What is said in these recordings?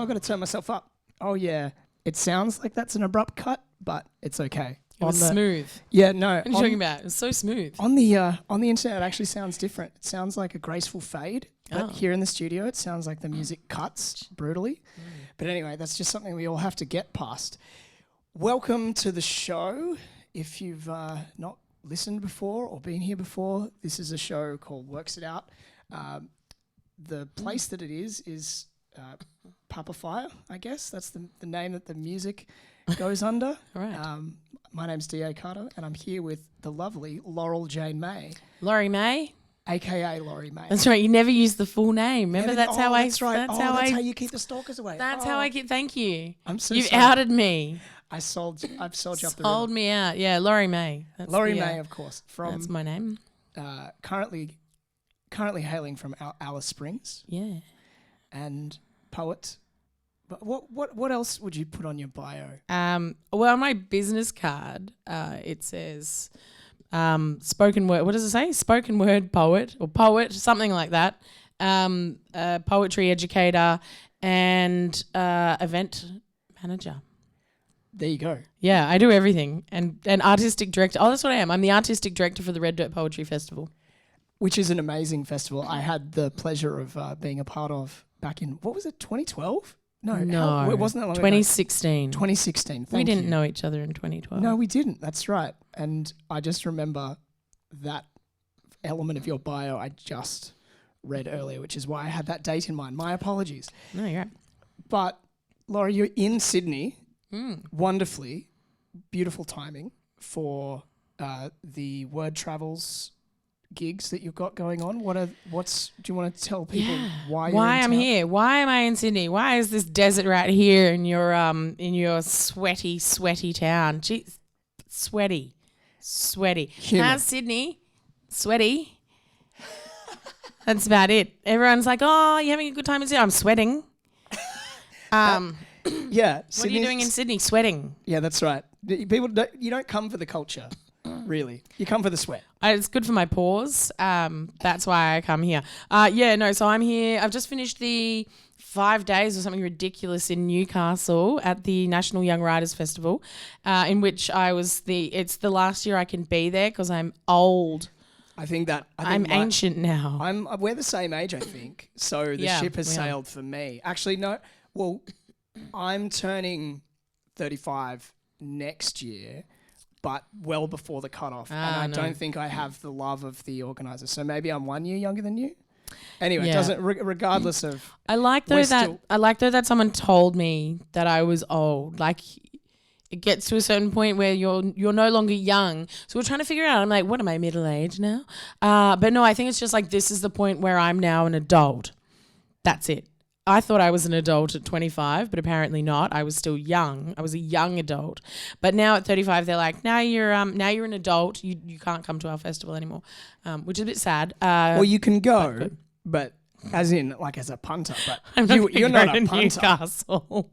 I've got to turn myself up. Oh, yeah. It sounds like that's an abrupt cut, but it's okay. It was smooth. Yeah, no. What are you talking about? It was so smooth. On the internet, it actually sounds different. It sounds like a graceful fade, but here in the studio, it sounds like the music cuts brutally. But anyway, that's just something we all have to get past. Welcome to the show. If you've not listened before or been here before, this is a show called Works It Out. The place that it is Papa Fire, I guess. That's the name that the music goes under. All right. My name's D.A. Carter, and I'm here with the lovely Laurel Jane May. Laurie May? A.K.A. Laurie May. That's right. You never use the full name. Remember, that's how That's how you keep the stalkers away. That's how I keep... Thank you. I'm so You've sorry. outed me. I've sold you up the river. Sold me out. Yeah, Laurie May. That's Laurie May, of course. That's my name. Currently hailing from Alice Springs. Yeah. And poet. But what else would you put on your bio? Well, on my business card, it says spoken word. What does it say? Spoken word poet or poet, something like that. Poetry educator and event manager. There you go. Yeah, I do everything. And artistic director. Oh, that's what I am. I'm the artistic director for the Red Dirt Poetry Festival. Which is an amazing festival. I had the pleasure of being a part of back in, what was it, 2012? No, it wasn't that long 2016. 2016. We didn't know each other in 2012. No, we didn't. That's right. And I just remember that element of your bio I just read earlier, which is why I had that date in mind. My apologies. No, you're right. But, Laurie, you're in Sydney. Wonderfully. Beautiful timing for the Word Travels gigs that you've got going on. Do you want to tell people why I'm here? Why am I in Sydney? Why is this desert right here in your sweaty town? Jeez, sweaty. Human. How's Sydney? Sweaty. That's about it. Everyone's like, "Oh, you having a good time in Sydney?" I'm sweating. Yeah. What are you doing in Sydney? Sweating. Yeah, that's right. You don't come for the culture. Really. You come for the sweat. It's good for my pores. That's why I come here. So I'm here. I've just finished the 5 days or something ridiculous in Newcastle at the National Young Writers Festival, in which it's the last year I can be there because I'm old. I'm ancient now. We're the same age, I think. So the ship has sailed for me. Actually, no. Well, I'm turning 35 next year, but well before the cutoff. And I don't think I have the love of the organizer. So maybe I'm 1 year younger than you. Anyway, it doesn't, regardless of... I like though that someone told me that I was old. Like, it gets to a certain point where you're no longer young. So we're trying to figure out, I'm like, what am I, middle-aged now? But no, I think it's just like, this is the point where I'm now an adult. That's it. I thought I was an adult at 25, but apparently not. I was still young. I was a young adult. But now at 35, they're like, now you're an adult. You can't come to our festival anymore, which is a bit sad. Well, you can go, but as in like as a punter. But you're not a punter. Newcastle.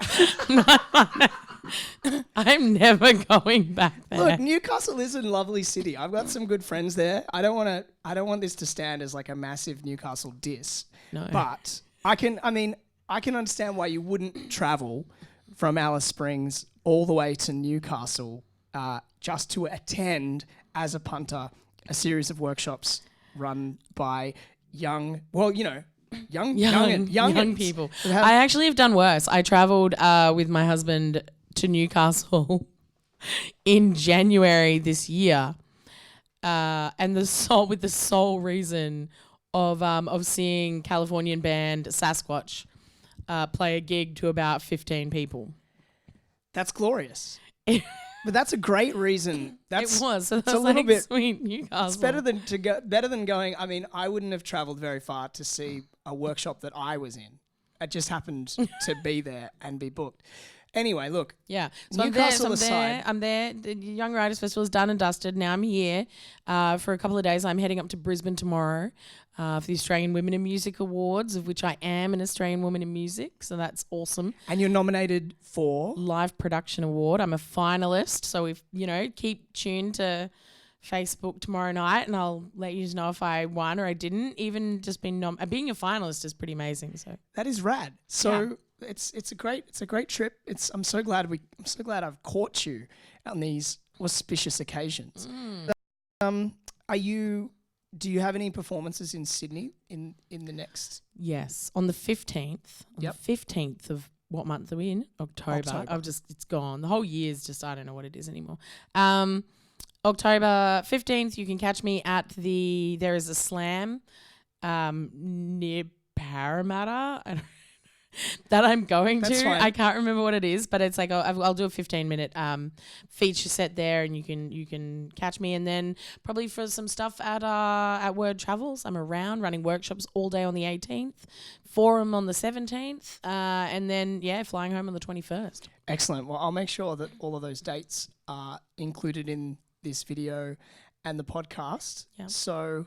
I'm never going back there. Look, Newcastle is a lovely city. I've got some good friends there. I don't want this to stand as like a massive Newcastle diss. No. But I can understand why you wouldn't travel from Alice Springs all the way to Newcastle just to attend as a punter a series of workshops run by young people. I actually have done worse. I travelled with my husband to Newcastle in January this year, and with the sole reason of seeing Californian band Sasquatch play a gig to about 15 people. That's glorious. But that's a great reason. It was. So that's a little bit sweet Newcastle. It's better than going. I mean, I wouldn't have travelled very far to see a workshop that I was in. It just happened to be there and be booked. Anyway, look. Yeah. So Newcastle I'm there. The Young Writers Festival is done and dusted. Now I'm here for a couple of days. I'm heading up to Brisbane tomorrow for the Australian Women in Music Awards, of which I am an Australian Woman in Music. So that's awesome. And you're nominated for? Live Production Award. I'm a finalist. So keep tuned to Facebook tomorrow night and I'll let you know if I won or I didn't. Even just being a finalist is pretty amazing. So that is rad. So it's a great trip. I'm so glad I've caught you on these auspicious occasions. Do you have any performances in Sydney in the next? Yes, on the 15th. Yep. The 15th of what month are we in? October. It's gone. The whole year is just, I don't know what it is anymore. October 15th, you can catch me at there is a slam near Parramatta. That I'm going That's to. fine. I can't remember what it is, but it's like I'll do a 15-minute feature set there, and you can catch me. And then probably for some stuff at Word Travels, I'm around running workshops all day on the 18th, forum on the 17th, and then flying home on the 21st. Excellent. Well, I'll make sure that all of those dates are included in this video and the podcast. Yep. So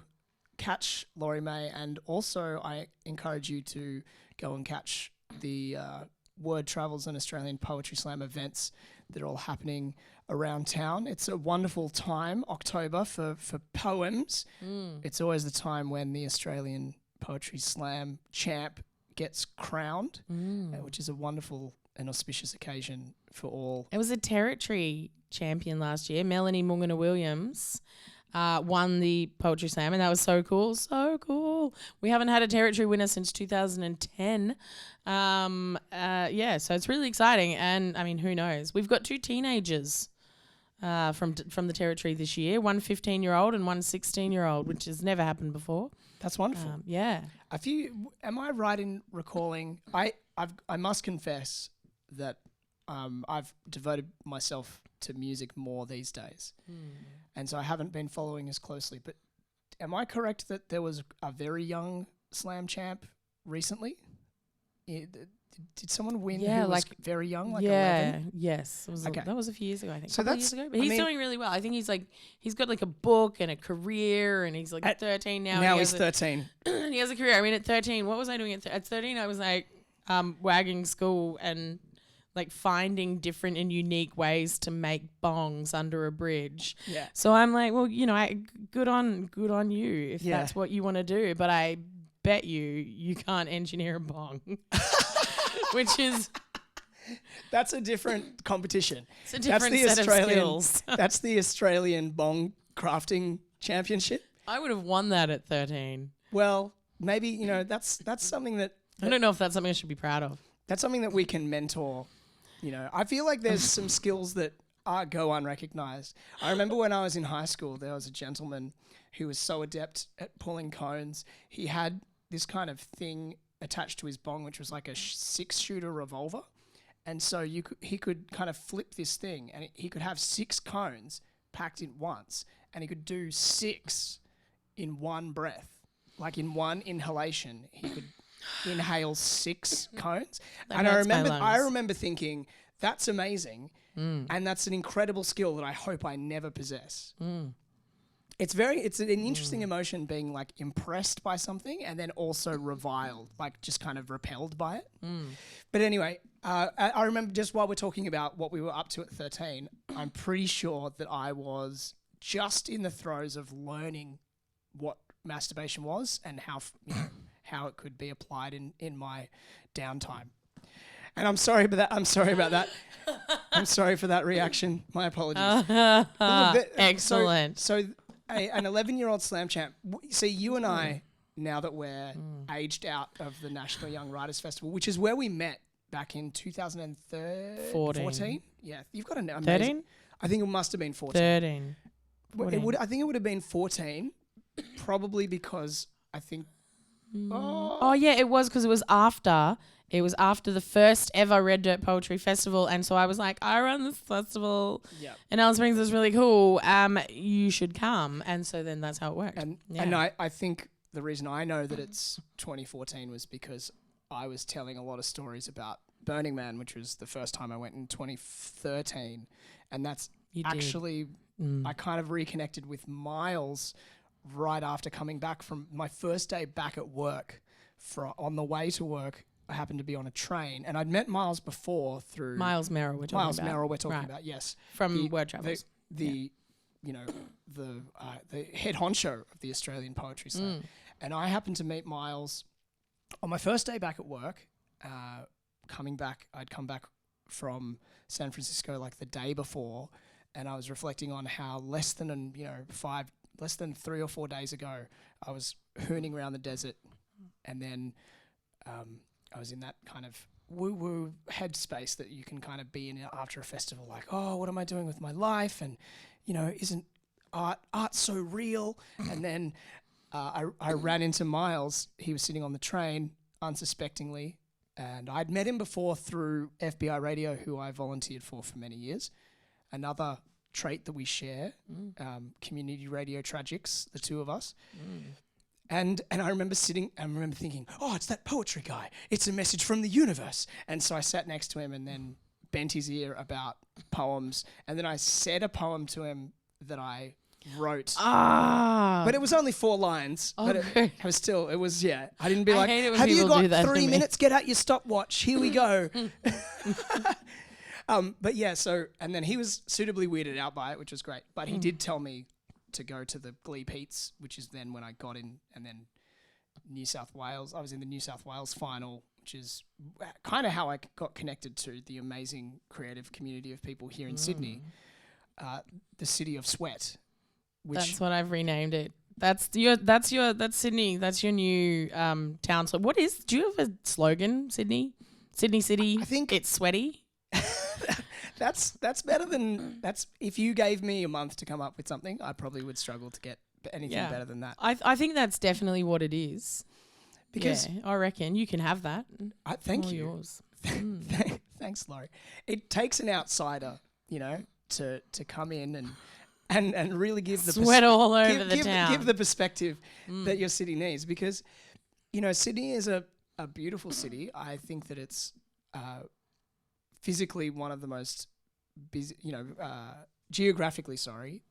catch Laurie May, and also I encourage you to go and catch the Word Travels and Australian Poetry Slam events that are all happening around town. It's a wonderful time, October, for poems. It's always the time when the Australian Poetry Slam champ gets crowned, which is a wonderful and auspicious occasion for all. It was a territory champion last year. Melanie Mungana-Williams won the Poetry Slam, and that was so cool. So cool. We haven't had a territory winner since 2010. So it's really exciting. And I mean, who knows? We've got 2 teenagers from the territory this year, one 15-year-old and one 16-year-old, which has never happened before. That's wonderful. Am I right in recalling? I must confess that I've devoted myself to music more these days, and so I haven't been following as closely. But am I correct that there was a very young slam champ recently? Did someone win who was very young, like 11? Yes. That was a few years ago, I think. So years ago. But he's doing really well. I think he's got like a book and a career, and he's like 13 now. Now he's 13. He has a career. I mean, at 13, what was I doing at 13? I was like wagging school and like finding different and unique ways to make bongs under a bridge. Yeah. So I'm like, well, good on you if that's what you want to do. But I bet you can't engineer a bong. Which is... That's a different competition. It's a different set of skills. That's the Australian bong crafting championship. I would have won that at 13. Well, maybe, that's something that... I don't know if that's something I should be proud of. That's something that we can mentor. I feel like there's some skills that go unrecognized. I remember when I was in high school, there was a gentleman who was so adept at pulling cones. He had this kind of thing attached to his bong, which was like a 6-shooter revolver. And so he could kind of flip this thing, and he could have 6 cones packed in once, and he could do 6 in one breath. Like in one inhalation, he could inhale 6 cones. And I remember thinking, that's amazing, and that's an incredible skill that I hope I never possess. It's an interesting emotion, being like impressed by something and then also reviled, like just kind of repelled by it. But anyway, I remember, just while we're talking about what we were up to at 13, I'm pretty sure that I was just in the throes of learning what masturbation was and how it could be applied in my downtime. And I'm sorry about that. I'm sorry for that reaction. My apologies. Excellent. So an 11-year-old slam champ. See, you and I, now that we're aged out of the National Young Writers Festival, which is where we met back in 2014. Yeah, you've got an amazing... 13? I think it must have been 14. 13. I think it would have been 14, probably because I think... Oh yeah, it was, because it was after the first ever Red Dirt Poetry Festival, and so I was like, I run this festival, and Alice Springs is really cool. You should come, and so then that's how it worked. And I think the reason I know that it's 2014 was because I was telling a lot of stories about Burning Man, which was the first time I went in 2013, and that's I kind of reconnected with Miles right after coming back from my first day back at work. On the way to work, I happened to be on a train, and I'd met Miles before through... Miles Merrill we're talking about, yes. From Word Travels. The head honcho of the Australian Poetry Slam. And I happened to meet Miles on my first day back at work, I'd come back from San Francisco like the day before, and I was reflecting on how less than 3 or 4 days ago, I was hooning around the desert, and then I was in that kind of woo-woo headspace that you can kind of be in after a festival, like, oh, what am I doing with my life? And, isn't art so real? And then I ran into Miles. He was sitting on the train unsuspectingly, and I'd met him before through FBI Radio, who I volunteered for many years. Another trait that we share, community radio tragics, the two of us. And I remember thinking, oh, it's that poetry guy. It's a message from the universe. And so I sat next to him and then bent his ear about poems. And then I said a poem to him that I wrote. But it was only 4 lines. But it was, I didn't be like, have you got 3 minutes? Get out your stopwatch. Here we go. But yeah, and then he was suitably weirded out by it, which was great. But he did tell me to go to the Glee Pete's, which is then when I got in, and then New South Wales. I was in the New South Wales final, which is kind of how I got connected to the amazing creative community of people here in Sydney, the city of sweat. That's what I've renamed it. That's Sydney. That's your new town. So do you have a slogan, Sydney? Sydney City. I think it's sweaty. That's better than if you gave me a month to come up with something, I probably would struggle to get anything better than that. I think that's definitely what it is. Because I reckon you can have that. Thank you. Yours. Thanks, Laurie. It takes an outsider, to come in and really give the sweat all over the town. Give the perspective that your city needs, because Sydney is a beautiful city. I think that it's physically one of the most busy, geographically,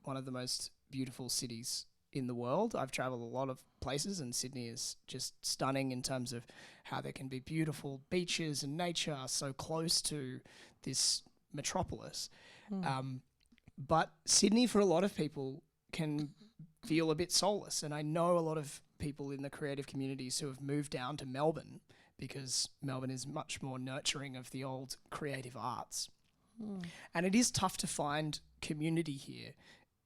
one of the most beautiful cities in the world. I've traveled a lot of places, and Sydney is just stunning in terms of how there can be beautiful beaches and nature so close to this metropolis. But Sydney, for a lot of people, can feel a bit soulless. And I know a lot of people in the creative communities who have moved down to Melbourne, because Melbourne is much more nurturing of the old creative arts. And it is tough to find community here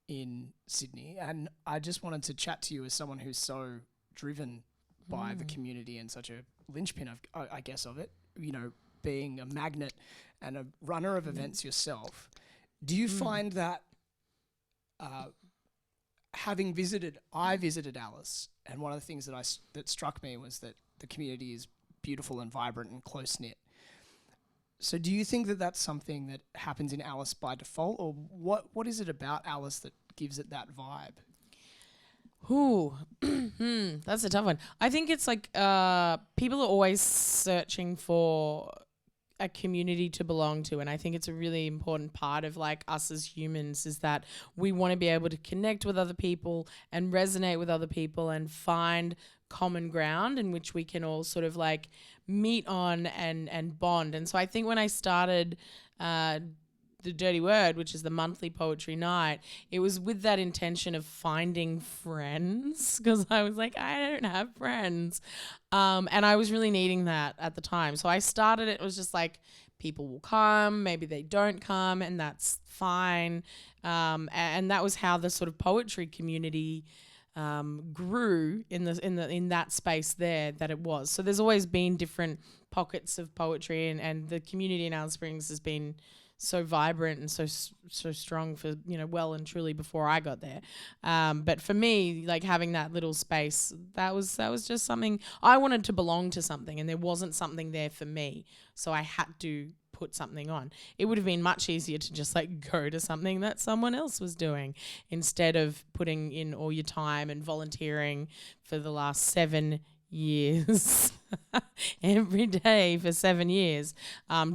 in Sydney. And I just wanted to chat to you as someone who's so driven by the community and such a linchpin, I guess, of it, being a magnet and a runner of events yourself. Do you find that having visited Alice, and one of the things that struck me was that the community is beautiful and vibrant and close-knit. So do you think that that's something that happens in Alice by default, or what is it about Alice that gives it that vibe? That's a tough one. I think it's like people are always searching for a community to belong to, and I think it's a really important part of like us as humans is that we want to be able to connect with other people and resonate with other people and find common ground in which we can all sort of like meet on and bond. And so I think when I started the Dirty Word, which is the monthly poetry night, it was with that intention of finding friends, because I was like, I don't have friends. And I was really needing that at the time. So I started it was just like, people will come, maybe they don't come, and that's fine. And that was how the sort of poetry community grew in that space there that it was. So there's always been different pockets of poetry, and the community in Alice Springs has been so vibrant and so strong for well and truly before I got there. But for me, like having that little space, that was just something I wanted to belong to something, and there wasn't something there for me, so I had to put something on. It would have been much easier to just like go to something that someone else was doing instead of putting in all your time and volunteering for the last 7 years every day for 7 years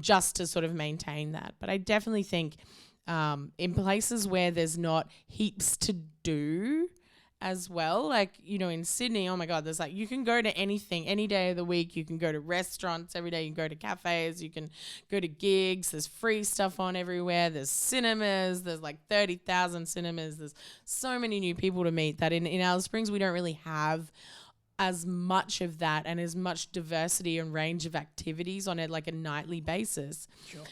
just to sort of maintain that. But I definitely think in places where there's not heaps to do as well, like in Sydney, oh my god, there's like you can go to anything any day of the week. You can go to restaurants every day, you can go to cafes, you can go to gigs, there's free stuff on everywhere, there's cinemas, there's like 30,000 cinemas, there's so many new people to meet that in Alice Springs we don't really have as much of that and as much diversity and range of activities on it like a nightly basis. Sure.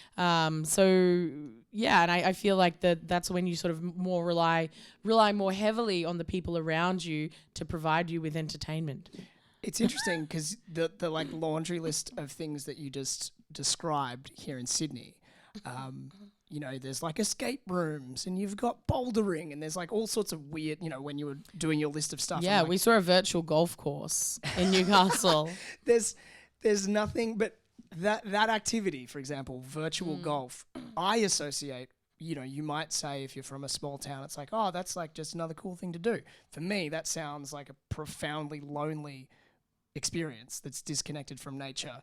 So yeah, and I feel like that's when you sort of more rely more heavily on the people around you to provide you with entertainment. It's interesting because the like laundry list of things that you just described here in Sydney, you know, there's like escape rooms and you've got bouldering and there's like all sorts of weird, you know, when you were doing your list of stuff. Yeah, like, we saw a virtual golf course in Newcastle. There's nothing but that activity, for example, virtual golf, I associate, you know, you might say if you're from a small town, it's like, oh, that's like just another cool thing to do. For me, that sounds like a profoundly lonely experience that's disconnected from nature,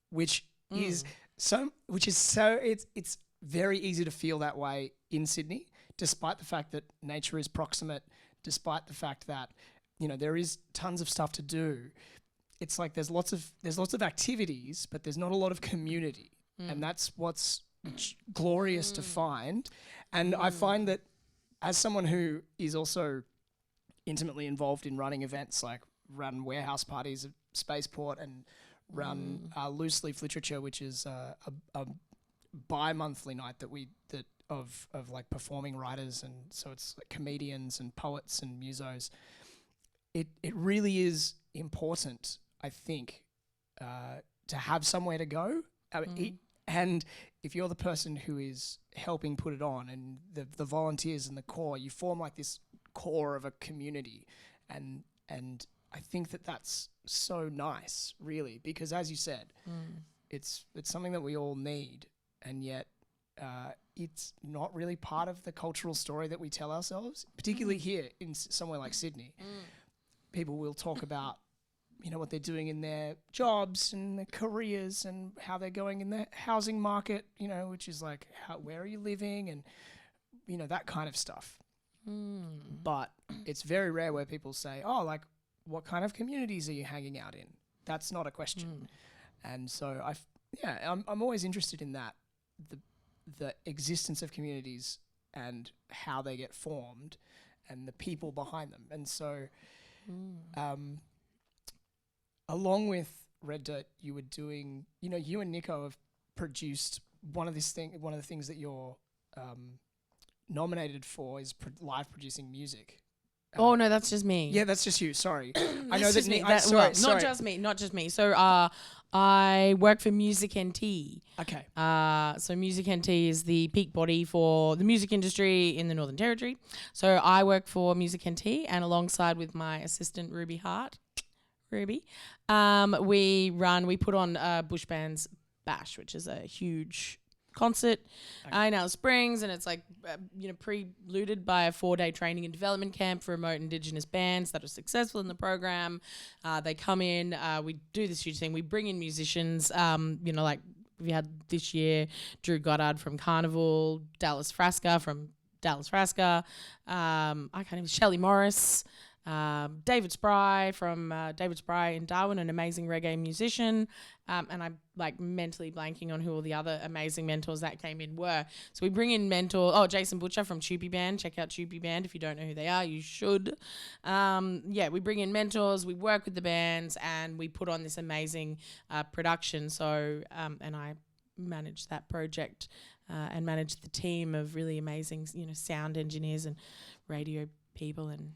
which is so it's very easy to feel that way in Sydney, despite the fact that nature is proximate, despite the fact that, you know, there is tons of stuff to do. It's like there's lots of activities, but there's not a lot of community, and that's what's glorious to find. And I find that as someone who is also intimately involved in running events, like run warehouse parties at Spaceport and run Loose Leaf Literature, which is a bi-monthly night of like performing writers, and so it's like comedians and poets and musos. It really is important, I think, to have somewhere to go. And if you're the person who is helping put it on, and the volunteers and the core, you form like this core of a community, and I think that's so nice, really, because as you said, it's something that we all need, and yet it's not really part of the cultural story that we tell ourselves, particularly here in somewhere like Sydney. People will talk about, you know, what they're doing in their jobs and their careers and how they're going in the housing market, you know, which is like, where are you living, and, you know, that kind of stuff. But it's very rare where people say, oh, like, what kind of communities are you hanging out in? That's not a question. And so I'm always interested in that, the existence of communities and how they get formed and the people behind them. And so along with Red Dirt, you were doing, you know, you and Nico have produced one of the things that you're nominated for is live producing music. Oh no, that's just me. Yeah, that's just you. Sorry, I know That's that. sorry. Sorry. Not just me. So I work for Music NT. Okay. So Music NT is the peak body for the music industry in the Northern Territory. So I work for Music NT, and alongside with my assistant Ruby Hart, we put on Bush Band's Bash, which is a huge concert in Alice Springs, and it's like preluded by a 4-day training and development camp for remote Indigenous bands that are successful in the program. They come in, we do this huge thing. We bring in musicians, like we had this year Drew Goddard from Carnival, Dallas Frasca from Dallas Frasca, Shelley Morris, David Spry from David Spry in Darwin, an amazing reggae musician, and I'm like mentally blanking on who all the other amazing mentors that came in were. So we bring in Jason Butcher from Choopy Band. Check out Choopy Band if you don't know who they are, you should. We bring in mentors, we work with the bands, and we put on this amazing production. So and I manage that project and manage the team of really amazing sound engineers and radio people and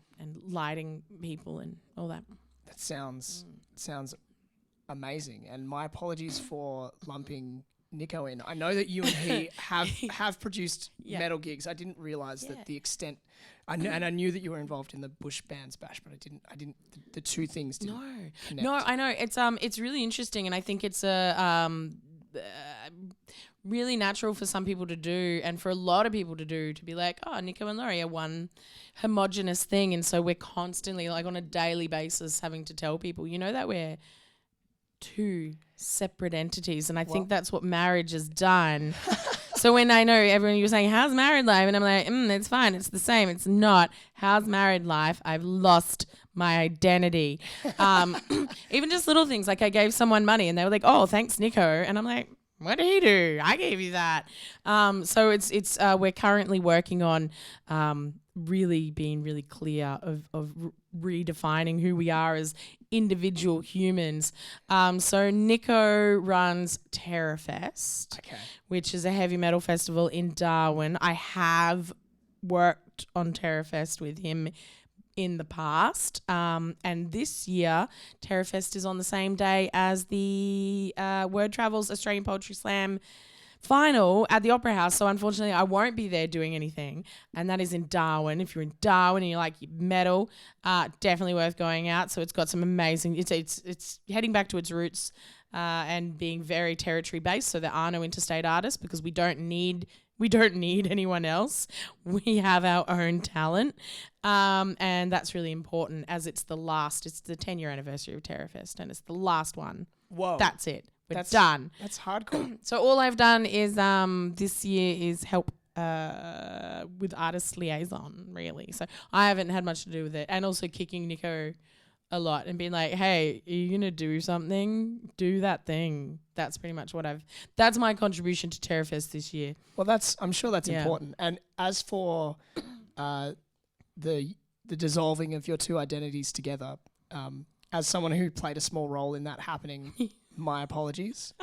lighting people and all that. That sounds amazing. And my apologies for lumping Nico in. I know that you and he have produced metal gigs. I didn't realize that the extent. I knew that you were involved in the Bush Band's Bash, but I didn't. The two things didn't connect. No, I know it's really interesting, and I think it's really natural for some people to do, and for a lot of people to do, to be like, oh, Nico and Laurie are one homogenous thing, and so we're constantly, like on a daily basis, having to tell people, that we're two separate entities, and I think that's what marriage has done. So when I know everyone, you're saying, how's married life? And I'm like, it's fine, it's the same. It's not. How's married life? I've lost my identity. Even just little things, like I gave someone money and they were like, oh, thanks, Nico. And I'm like, what did he do? I gave you that. So it's we're currently working on really been really clear of redefining who we are as individual humans. So Nico runs Terrorfest, which is a heavy metal festival in Darwin. I have worked on Terrorfest with him in the past, and this year Terrorfest is on the same day as the Word Travels Australian Poetry Slam final at the Opera House. So unfortunately I won't be there doing anything, and that is in Darwin. If you're in Darwin and you like metal, definitely worth going out. So it's got some amazing, it's heading back to its roots and being very territory based, so there are no interstate artists because we don't need anyone else. We have our own talent, and that's really important as it's the 10-year anniversary of Terrorfest, and it's the last one. Whoa. That's it. We're done. That's hardcore. So all I've done is this year is help with artist liaison, really. So I haven't had much to do with it, and also kicking Nico a lot and being like, hey, are you going to do something? Do that thing. That's pretty much that's my contribution to Terrorfest this year. Well, I'm sure that's important. And as for the dissolving of your two identities together, as someone who played a small role in that happening, my apologies.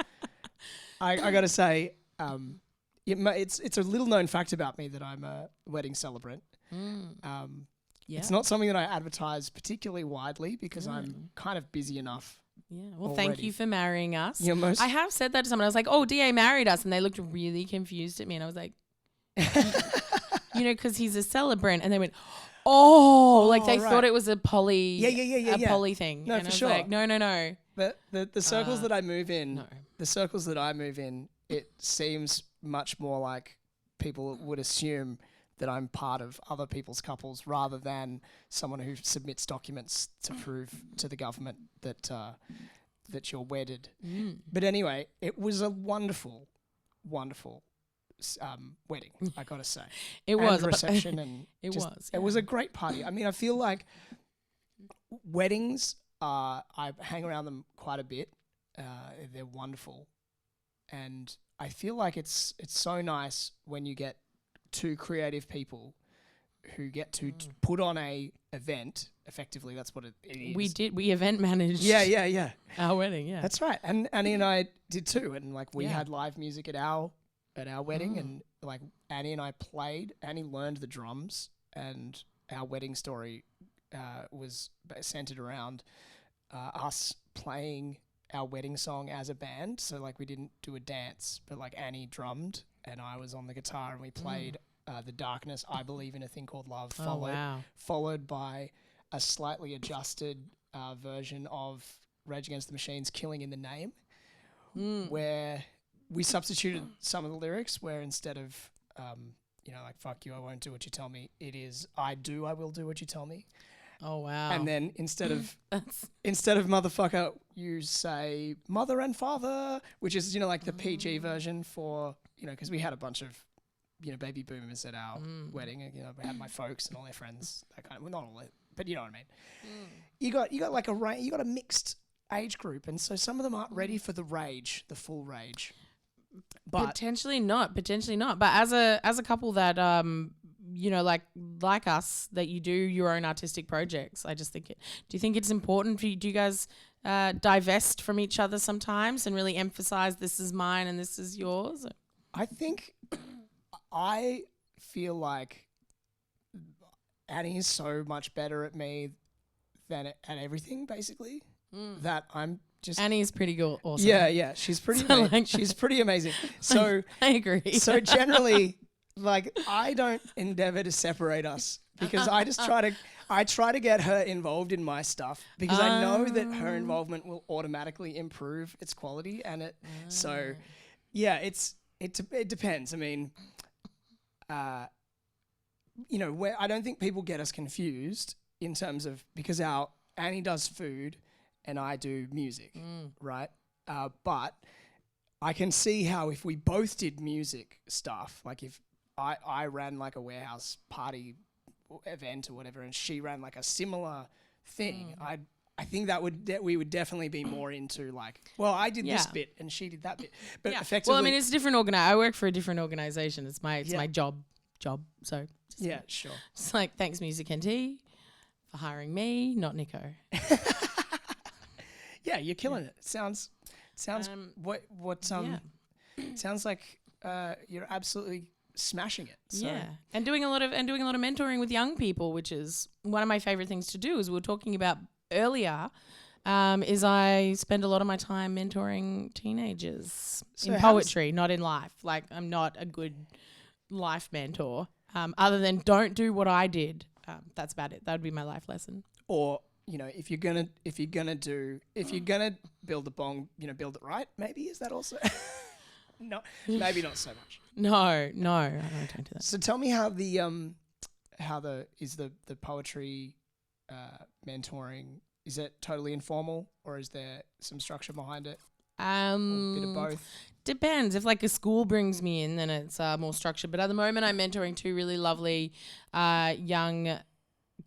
I got to say, it's a little known fact about me that I'm a wedding celebrant. It's not something that I advertise particularly widely because I'm kind of busy enough. Yeah. Well, already. Thank you for marrying us. I have said that to someone. I was like, oh, DA married us. And they looked really confused at me. And I was like, because he's a celebrant. And they went, like they thought it was a poly, poly thing. No, and for I was sure. like, no. The circles that I move in, it seems much more like people would assume that I'm part of other people's couples rather than someone who submits documents to prove to the government that you're wedded. But anyway, it was a wonderful, wonderful wedding, I gotta say. It was a reception, and it was a great party. I mean, I feel like weddings, I hang around them quite a bit. They're wonderful, and I feel like it's so nice when you get two creative people who get to put on a event. Effectively, that's what it is. We event managed. Yeah. Our wedding, yeah. That's right. And Annie and I did too. And like we had live music at our wedding, and like Annie and I played. Annie learned the drums, and our wedding story was centered around us playing our wedding song as a band. So like we didn't do a dance, but like Annie drummed and I was on the guitar, and we played The Darkness, I Believe in a Thing Called Love, followed by a slightly adjusted version of Rage Against the Machine's Killing in the Name, where we substituted some of the lyrics, where instead of, like, fuck you, I won't do what you tell me, it is, I will do what you tell me. Oh, wow. And then instead of motherfucker, you say mother and father, which is, like the PG version for, because we had a bunch of, baby boomers at our wedding. We had my folks and all their friends, that kind of, well, not all, but you know what I mean. You got like you got a mixed age group, and so some of them aren't ready for the full rage. But potentially not. But as a couple that like us, that you do your own artistic projects, I just think do you think it's important for you? Do you guys divest from each other sometimes and really emphasize this is mine and this is yours? I think I feel like Annie is so much better at me than at everything, basically, that I'm just... Annie is pretty good, awesome. Yeah, she's pretty she's pretty amazing. So I agree. So generally, like, I don't endeavor to separate us because I just try to get her involved in my stuff because I know that her involvement will automatically improve its quality, and so yeah, it depends. I mean, where I don't think people get us confused in terms of, because Annie does food and I do music, right? But I can see how if we both did music stuff, like if I ran like a warehouse party event or whatever, and she ran like a similar thing, I think we would definitely be more into like, well, I did this bit and she did that bit. But effectively, well, I mean, it's a different I work for a different organization. It's my job. So Yeah, sure. It's like, thanks, Music NT, for hiring me, not Nico. Yeah, you're killing it. Sounds sounds like you're absolutely smashing it. So. Yeah, and doing a lot of mentoring with young people, which is one of my favorite things to do. As we were talking about earlier, is I spend a lot of my time mentoring teenagers in poetry, not in life. Like, I'm not a good life mentor. Other than don't do what I did. That's about it. That would be my life lesson. Or, you know, if you're gonna build a bong, you know, build it right. Maybe is that also? No, maybe not so much. No, I don't do that. So tell me how the poetry mentoring, is it totally informal or is there some structure behind it? Or a bit of both. Depends. If like a school brings me in, then it's more structured. But at the moment, I'm mentoring two really lovely young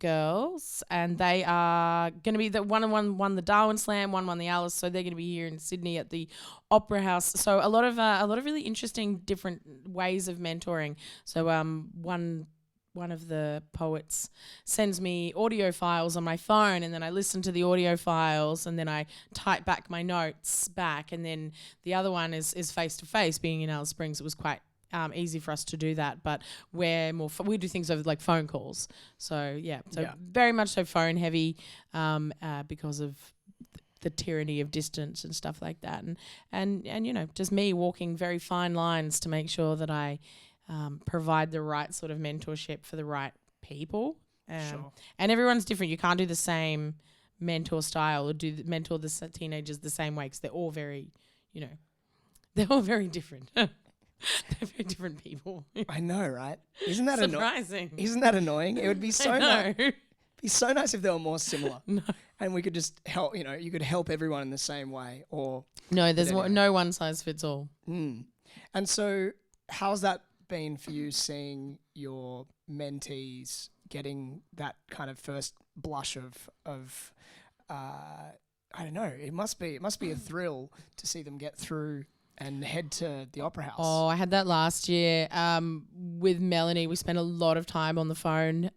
girls, and they are going to be one won the Darwin Slam, one won the Alice, so they're going to be here in Sydney at the Opera House. So a lot of really interesting different ways of mentoring. So one of the poets sends me audio files on my phone, and then I listen to the audio files, and then I type back my notes back, and then the other one is face to face. Being in Alice Springs, it was quite easy for us to do that, but we do things over like phone calls. So very much so phone heavy because of the tyranny of distance and stuff like that, and you know, just me walking very fine lines to make sure that I provide the right sort of mentorship for the right people. Sure. And everyone's different. You can't do the same mentor style or mentor the teenagers the same way, because they're all very, you know, they're all very different. They're very different people. I know, right? Isn't that surprising? Isn't that annoying? It would be so nice. Be so nice if they were more similar. No. And we could just help. You know, you could help everyone in the same way. Or no, there's no one size fits all. And so, how's that been for you, seeing your mentees getting that kind of first blush of I don't know, it must be a thrill to see them get through and head to the Opera House. Oh, I had that last year with Melanie. We spent a lot of time on the phone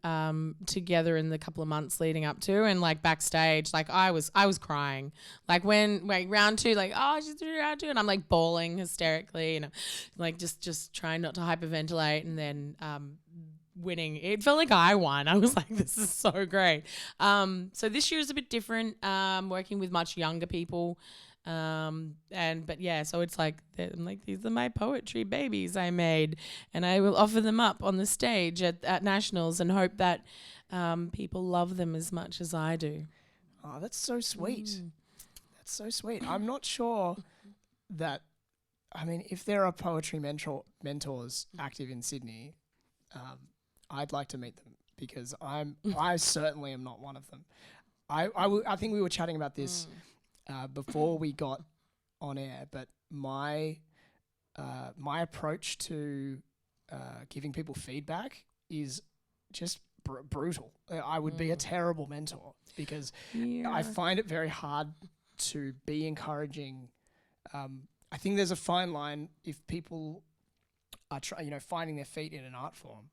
together in the couple of months leading up to, and like backstage, like I was crying. Like when round two, like, oh, she's through round two, and I'm like bawling hysterically, and I'm like just trying not to hyperventilate, and then winning. It felt like I won. I was like, this is so great. So this year is a bit different, working with much younger people. So it's like, I'm like, these are my poetry babies I made, and I will offer them up on the stage at Nationals and hope that people love them as much as I do. Oh, that's so sweet. That's so sweet. I'm not sure that, I mean, if there are poetry mentors active in Sydney, I'd like to meet them, because I certainly am not one of them. I think we were chatting about this before we got on air, but my approach to giving people feedback is just brutal. I would be a terrible mentor, because I find it very hard to be encouraging. I think there's a fine line if people are finding their feet in an art form.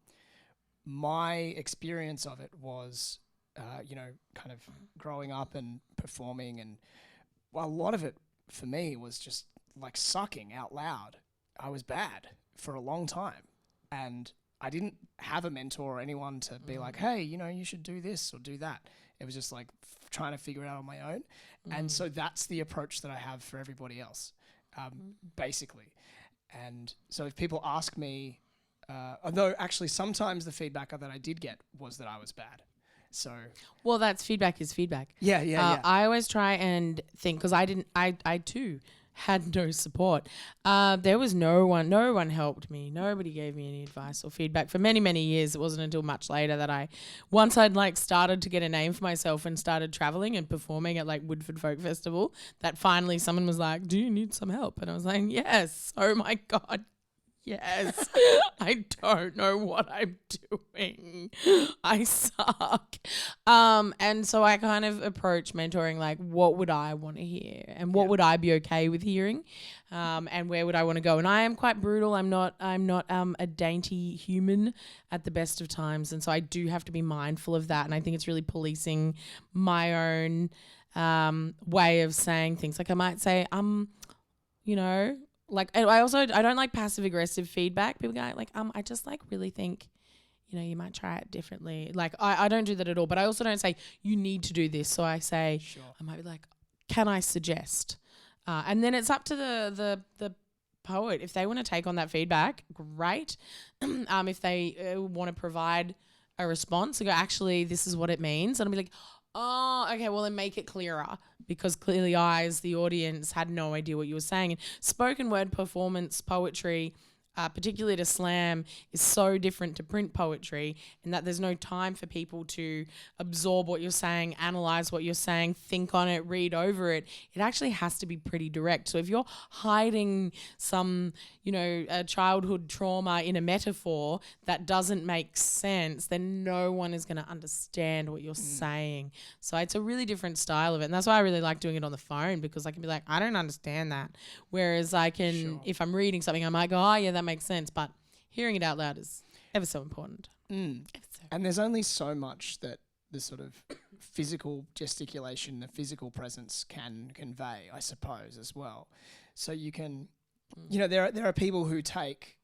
My experience of it was, kind of growing up and performing, and a lot of it for me was just like sucking out loud. I was bad for a long time, and I didn't have a mentor or anyone to be like, hey, you should do this or do that. It was just like trying to figure it out on my own. And so that's the approach that I have for everybody else, basically. And so if people ask me, although actually sometimes the feedback that I did get was that I was bad. So, well, that's feedback is feedback. Yeah. I always try and think, because I too had no support. There was no one helped me. Nobody gave me any advice or feedback for many, many years. It wasn't until much later that once I'd like started to get a name for myself and started traveling and performing at like Woodford Folk Festival, that finally someone was like, do you need some help? And I was like, yes. Oh my God. Yes. I don't know what I'm doing. I suck. And so I kind of approach mentoring like, what would I want to hear and what would I be okay with hearing? and where would I want to go? And I am quite brutal. I'm not a dainty human at the best of times, and so I do have to be mindful of that. And I think it's really policing my own way of saying things. Like I might say, you know, like I don't like passive aggressive feedback. People go like, I just like really think, you know, you might try it differently. Like I don't do that at all. But I also don't say you need to do this. So I say, I might be like, can I suggest? And then it's up to the poet. If they want to take on that feedback, great. If they want to provide a response and go, actually, this is what it means. And I'll be like, oh, okay, well, then make it clearer, because clearly I, as the audience, had no idea what you were saying. And spoken word performance poetry, particularly to slam, is so different to print poetry, in that there's no time for people to absorb what you're saying, analyze what you're saying, think on it, read over it. It actually has to be pretty direct. So if you're hiding some, you know, a childhood trauma in a metaphor that doesn't make sense, then no one is going to understand what you're saying. So it's a really different style of it. And that's why I really like doing it on the phone, because I can be like, I don't understand that. Whereas I can, if I'm reading something, I might go, oh yeah, that makes sense. But hearing it out loud is ever so important. And there's only so much that the sort of physical gesticulation, the physical presence can convey, I suppose, as well. So you can, you know, there are people who take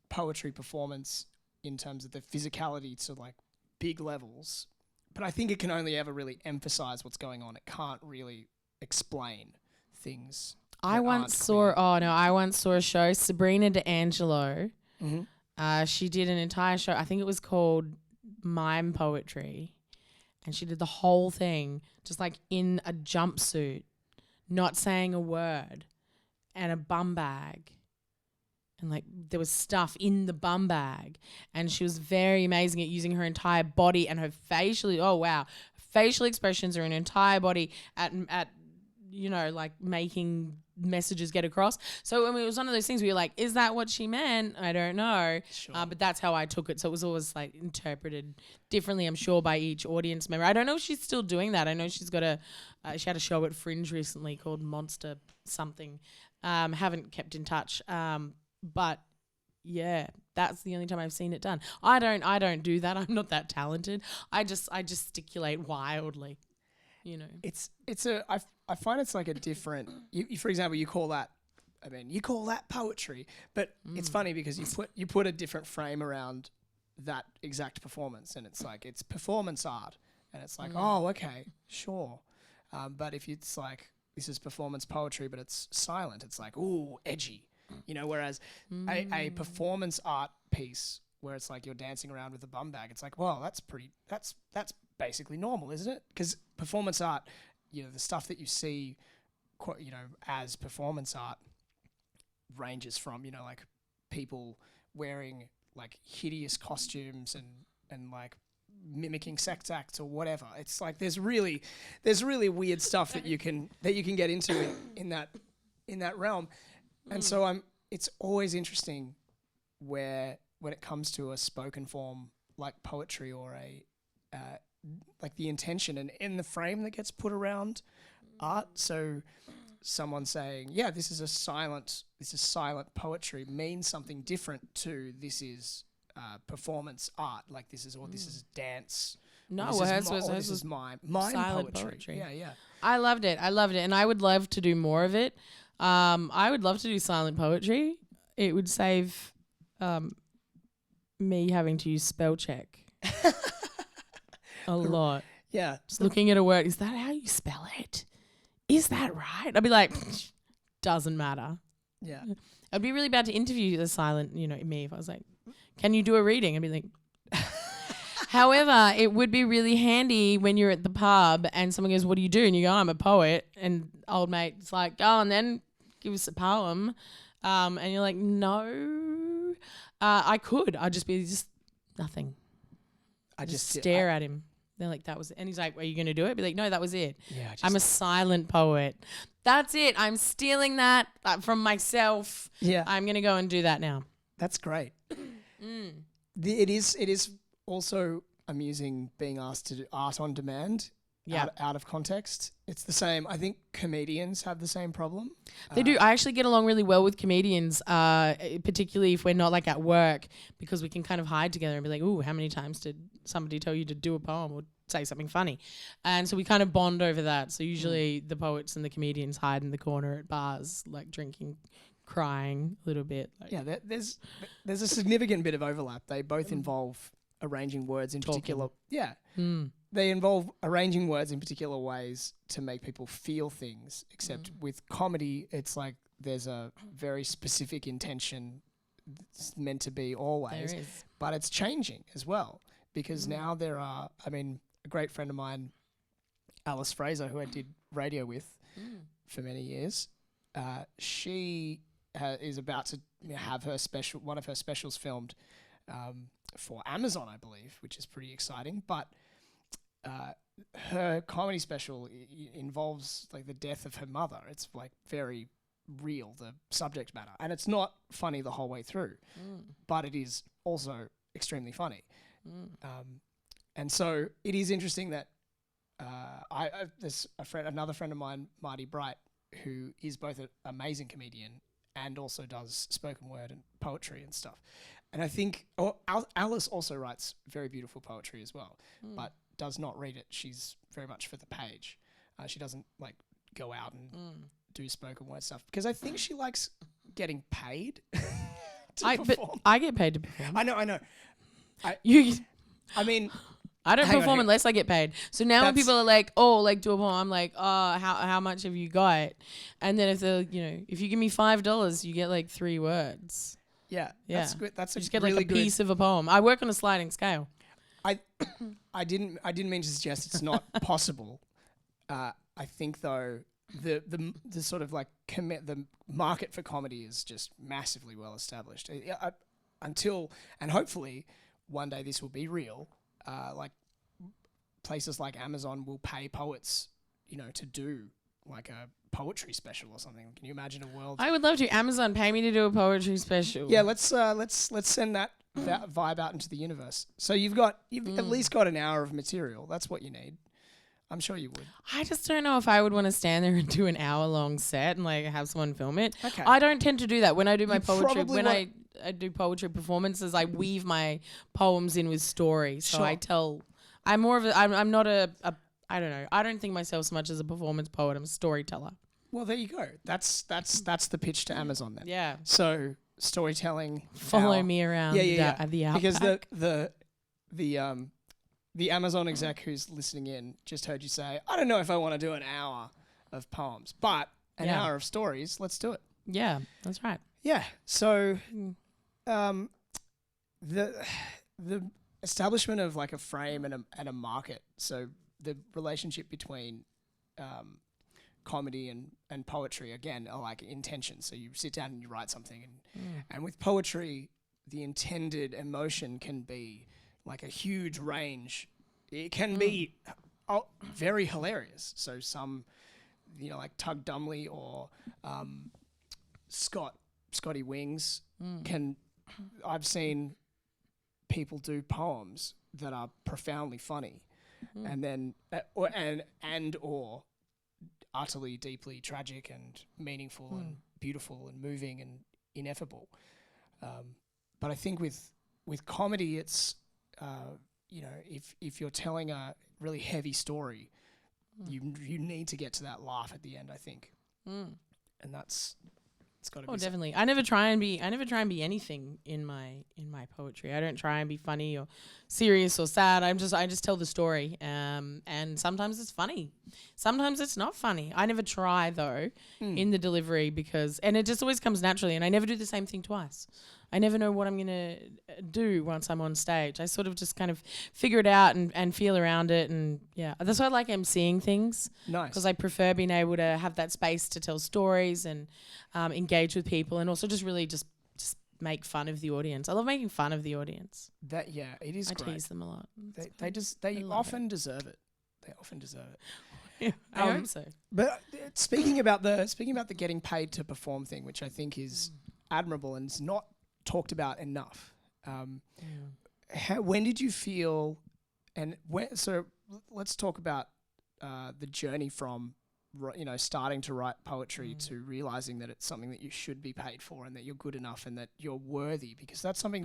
poetry performance in terms of the physicality to like big levels, but I think it can only ever really emphasize what's going on. It can't really explain things. I once saw a show, Sabrina D'Angelo. She did an entire show. I think it was called Mime Poetry, and she did the whole thing just like in a jumpsuit, not saying a word, and a bum bag, and like there was stuff in the bum bag, and she was very amazing at using her entire body and her facial expressions are an entire body at you know, like making messages get across. So I mean, it was one of those things where you're like, is that what she meant? I don't know. But that's how I took it. So it was always like interpreted differently, I'm sure, by each audience member. I don't know if she's still doing that. I know she's got she had a show at Fringe recently called Monster something. Haven't kept in touch. But yeah, that's the only time I've seen it done. I don't do that. I'm not that talented. I just gesticulate wildly. You know, I find it's like a different. You for example, you call that poetry, but it's funny because you put a different frame around that exact performance, and it's like it's performance art, and it's like oh okay sure, but if it's like this is performance poetry, but it's silent, it's like ooh edgy, you know. Whereas a performance art piece where it's like you're dancing around with a bum bag, it's like well that's basically normal, isn't it? Because performance art, you know, the stuff that you see, you know, as performance art ranges from, you know, like people wearing like hideous costumes and like mimicking sex acts or whatever. It's like there's really weird stuff that you can get into in that realm. And so it's always interesting when it comes to a spoken form like poetry or a like the intention and in the frame that gets put around art. So someone saying, yeah, this is silent poetry means something different to this is performance art. Like this is dance. No, this is mime poetry. Yeah. I loved it. And I would love to do more of it. I would love to do silent poetry. It would save me having to use spell check. A lot. Yeah. Just looking at a word. Is that how you spell it? Is that right? I'd be like, doesn't matter. Yeah. I'd be really bad to interview the silent, you know, me if I was like, can you do a reading? I'd be like, however, it would be really handy when you're at the pub and someone goes, what do you do? And you go, I'm a poet. And old mate's like, go on then, give us a poem. And you're like, no, I could. I'd just be nothing. I just stare at him. They're like, that was it. And he's like, are you going to do it? I'd be like, no, that was it. Yeah, I'm a silent poet. That's it. I'm stealing that from myself. Yeah. I'm going to go and do that now. That's great. It is also amusing being asked to do art on demand out of context. It's the same. I think comedians have the same problem. They do. I actually get along really well with comedians, particularly if we're not like at work, because we can kind of hide together and be like, ooh, how many times did somebody tell you to do a poem or say something funny? And so we kind of bond over that. So usually the poets and the comedians hide in the corner at bars, like drinking, crying a little bit. Like there's a significant bit of overlap. They both involve arranging words in particular. Yeah. They involve arranging words in particular ways to make people feel things, except with comedy, it's like there's a very specific intention it's meant to be always, but it's changing as well because now there are, I mean, a great friend of mine, Alice Fraser, who I did radio with for many years, she is about to have one of her specials filmed for Amazon, I believe, which is pretty exciting, but her comedy special involves like the death of her mother. It's like very real, the subject matter, and it's not funny the whole way through, but it is also extremely funny. And so it is interesting that there's another friend of mine, Marty Bright, who is both an amazing comedian and also does spoken word and poetry and stuff. And I think Alice also writes very beautiful poetry as well, but does not read it. She's very much for the page. She doesn't like go out and do spoken word stuff because I think she likes getting paid to perform. But I get paid to perform. I know. I mean, I don't perform unless I get paid. So now when people are like, "Oh, like do a poem," I'm like, "Oh, how much have you got?" And then if you give me $5, you get like 3 words. Yeah. That's good. That's you just get like a piece of a poem. I work on a sliding scale. I didn't mean to suggest it's not possible. I think though the sort of like the market for comedy is just massively well established. Until and hopefully one day this will be real. Like places like Amazon will pay poets, to do like a poetry special or something. Can you imagine a world? I would love to. Amazon, pay me to do a poetry special. Yeah, let's send that vibe out into the universe. So you've at least got an hour of material. That's what you need. I'm sure you would. I just don't know if I would want to stand there and do an hour-long set and like have someone film it. Okay. I don't tend to do that when I do my poetry. When I do poetry performances, I weave my poems in with stories. So I tell. I'm more of a. I'm not a. I don't know. I don't think myself so much as a performance poet. I'm a storyteller. Well, there you go. That's the pitch to Amazon then. Yeah. So storytelling. Follow me around. Yeah. The outback. Because the Amazon exec who's listening in just heard you say, I don't know if I want to do an hour of poems, but an hour of stories, let's do it. Yeah, that's right. Yeah. So the establishment of like a frame and a market, so the relationship between comedy and poetry, again, are like intention. So you sit down and you write something and with poetry, the intended emotion can be like a huge range. It can be very hilarious. So some, like Tug Dumley or Scotty Wings I've seen people do poems that are profoundly funny and then or utterly deeply tragic and meaningful and beautiful and moving and ineffable. But I think with comedy, it's if you're telling a really heavy story, you need to get to that laugh at the end, I think, and it's got to be. Oh, definitely. I never try and be anything in my poetry. I don't try and be funny or serious or sad. I just tell the story. And sometimes it's funny, sometimes it's not funny. I never try though in the delivery and it just always comes naturally. And I never do the same thing twice. I never know what I'm going to do once I'm on stage. I sort of just kind of figure it out and feel around it. And yeah, that's why I like emceeing things. Nice. Because I prefer being able to have that space to tell stories and engage with people and also just really just make fun of the audience. I love making fun of the audience. It is great. I tease them a lot. They often deserve it. They often deserve it. Yeah, I hope so. But speaking about the getting paid to perform thing, which I think is admirable and is not talked about enough. When did you feel, so let's talk about the journey from starting to write poetry to realizing that it's something that you should be paid for and that you're good enough and that you're worthy, because that's something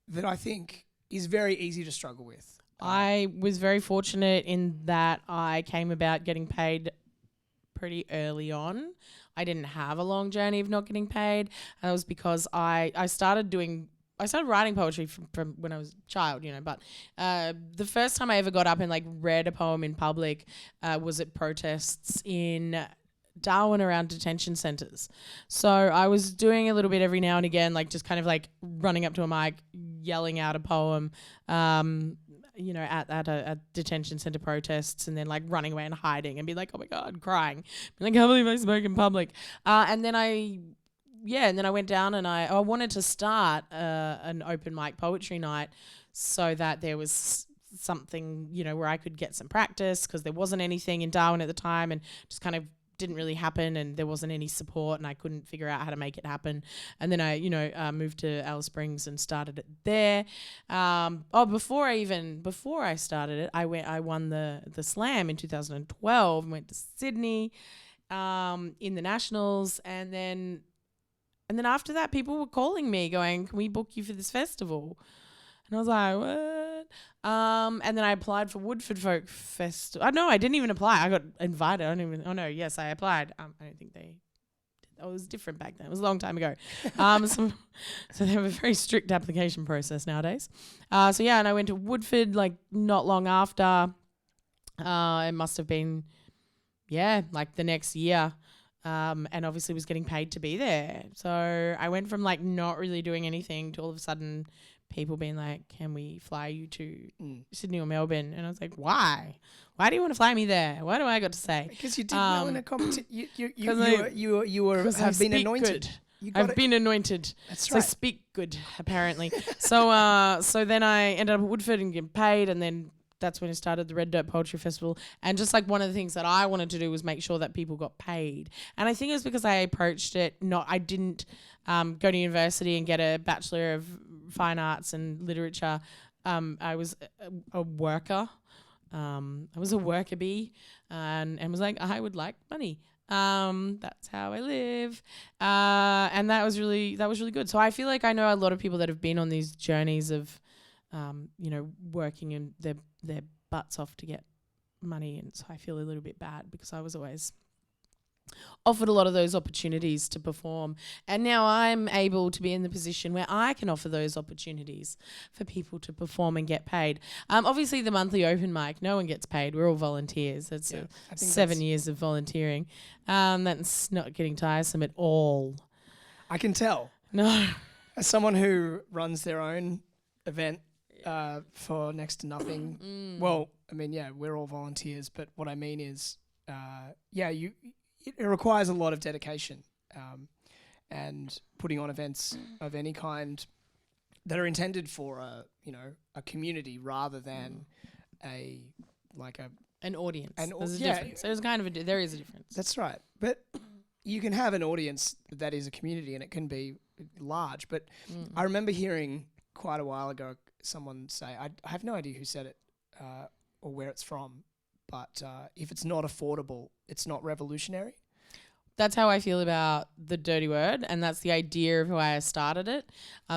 that I think is very easy to struggle with. I was very fortunate in that I came about getting paid pretty early on. I didn't have a long journey of not getting paid. And that was because I started writing poetry from when I was a child, but the first time I ever got up and like read a poem in public was at protests in Darwin around detention centres. So I was doing a little bit every now and again, like just kind of like running up to a mic, yelling out a poem, at a detention centre protests, and then like running away and hiding and be like, oh my God, crying. Be like, I can't believe I spoke in public. And then I went down and I wanted to start an open mic poetry night so that there was something, where I could get some practice, because there wasn't anything in Darwin at the time and just kind of didn't really happen, and there wasn't any support, and I couldn't figure out how to make it happen. And then I moved to Alice Springs and started it there. Before I started it, I won the Slam in 2012 and went to Sydney in the Nationals, and then after that, people were calling me going, can we book you for this festival? And I was like, what? And then I applied for Woodford Folk Festival. No, I didn't even apply. I got invited. I applied. I don't think they did. It was different back then. It was a long time ago. So they have a very strict application process nowadays. And I went to Woodford like not long after. It must have been, like the next year. And obviously was getting paid to be there. So I went from like not really doing anything to all of a sudden people being like, can we fly you to Sydney or Melbourne? And I was like, why? Why do you want to fly me there? What do I got to say? Because you did well in a competition. You have been anointed. I've been anointed. That's right. So I speak good, apparently. So then I ended up at Woodford and getting paid, and then that's when I started the Red Dirt Poetry Festival. And just like one of the things that I wanted to do was make sure that people got paid. And I think it was because I approached it, I didn't go to university and get a Bachelor of Fine Arts and Literature. I was a worker. I was a worker bee and was like, I would like money. That's how I live. And that was really good. So I feel like I know a lot of people that have been on these journeys of working in their butts off to get money, and so I feel a little bit bad because I was always offered a lot of those opportunities to perform, and now I'm able to be in the position where I can offer those opportunities for people to perform and get paid. Obviously the monthly open mic, no one gets paid. We're all volunteers. That's 7 years of volunteering. That's not getting tiresome at all. I can tell. No. As someone who runs their own event for next to nothing. Well, I mean, we're all volunteers, but what I mean is, it requires a lot of dedication, and putting on events of any kind that are intended for a community rather than an audience. There's a difference. There is a difference. That's right. But you can have an audience that is a community, and it can be large. But I remember hearing quite a while ago someone say, I have no idea who said it or where it's from, but if it's not affordable, it's not revolutionary. That's how I feel about the dirty word, and that's the idea of why I started it.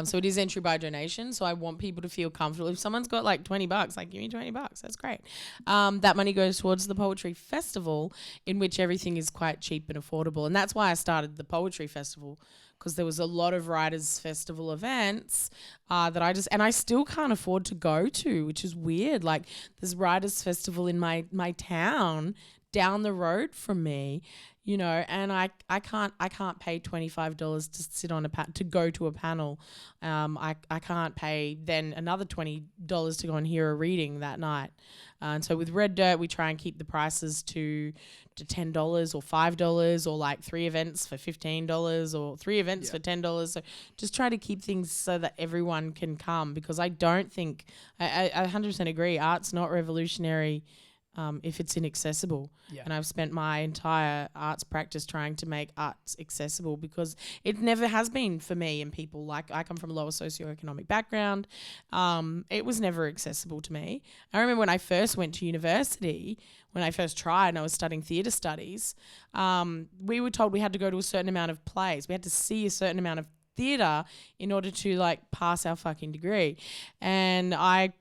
So it is entry by donation, so I want people to feel comfortable. If someone's got like $20, like give me $20, that's great. That money goes towards the Poetry Festival, in which everything is quite cheap and affordable, and that's why I started the Poetry Festival, because there was a lot of Writers' Festival events that I still can't afford to go to, which is weird. Like there's Writers' Festival in my town down the road from me, and I can't pay $25 to sit on to go to a panel. I can't pay then another $20 to go and hear a reading that night. And so with Red Dirt, we try and keep the prices to $10 or $5, or like 3 events for $15 or 3 events for $10. So just try to keep things so that everyone can come, because I don't think I 100% agree. Art's not revolutionary if it's inaccessible. Yeah. And I've spent my entire arts practice trying to make arts accessible because it never has been for me and people. Like, I come from a lower socioeconomic background. It was never accessible to me. I remember when I first went to university, when I first tried and I was studying theatre studies, we were told we had to go to a certain amount of plays. We had to see a certain amount of theatre in order to like pass our fucking degree. And I